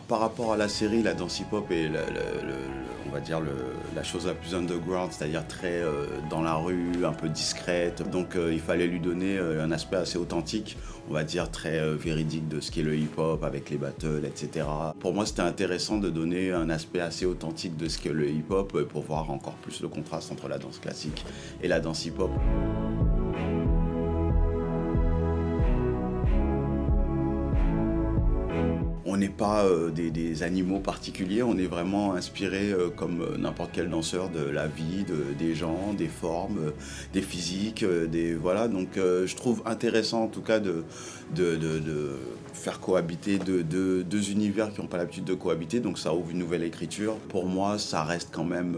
par rapport à la série, la danse hip-hop est, on va dire, la chose la plus underground, c'est-à-dire très dans la rue, un peu discrète. Donc il fallait lui donner un aspect assez authentique, on va dire très véridique de ce qu'est le hip-hop avec les battles, etc. Pour moi, c'était intéressant de donner un aspect assez authentique de ce qu'est le hip-hop pour voir encore plus le contraste entre la danse classique et la danse hip-hop. On n'est pas des animaux particuliers, on est vraiment inspiré comme n'importe quel danseur de la vie, des gens, des formes, des physiques, voilà. Donc je trouve intéressant en tout cas de faire cohabiter deux univers qui n'ont pas l'habitude de cohabiter, donc ça ouvre une nouvelle écriture. Pour moi, ça reste quand même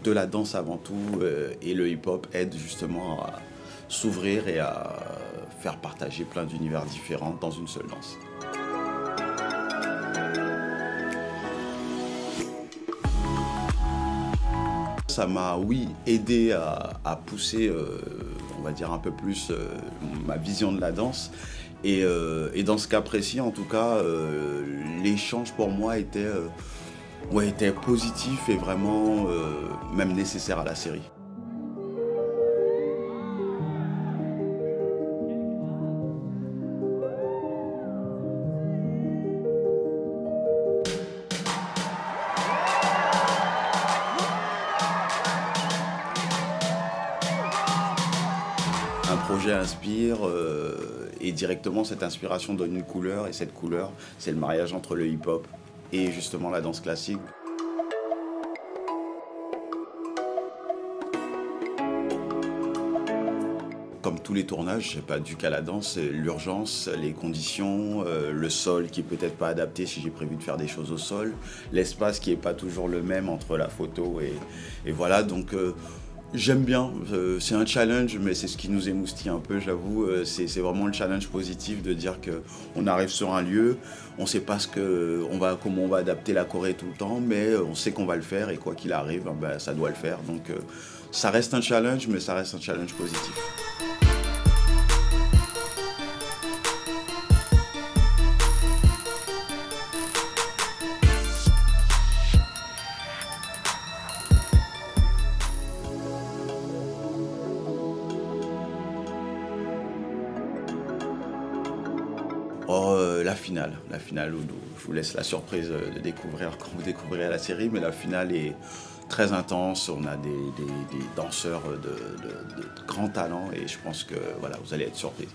de la danse avant tout, et le hip-hop aide justement à s'ouvrir et à faire partager plein d'univers différents dans une seule danse. Ça m'a, oui, aidé à pousser, on va dire, un peu plus ma vision de la danse. Et dans ce cas précis, en tout cas, l'échange pour moi était positif et vraiment même nécessaire à la série. Un projet inspire et directement cette inspiration donne une couleur, et cette couleur, c'est le mariage entre le hip-hop et justement la danse classique. Comme tous les tournages, c'est pas dû qu'à la danse, c'est l'urgence, les conditions, le sol qui est peut-être pas adapté si j'ai prévu de faire des choses au sol, l'espace qui est pas toujours le même entre la photo et voilà, donc j'aime bien, c'est un challenge, mais c'est ce qui nous émoustille un peu, j'avoue. C'est vraiment le challenge positif de dire qu'on arrive sur un lieu, on ne sait pas comment on va adapter la choré tout le temps, mais on sait qu'on va le faire et quoi qu'il arrive, ben, ça doit le faire. Donc ça reste un challenge, mais ça reste un challenge positif. Oh, la finale où je vous laisse la surprise de découvrir quand vous découvrirez la série, mais la finale est très intense, on a des danseurs de grands talents et je pense que voilà, vous allez être surpris.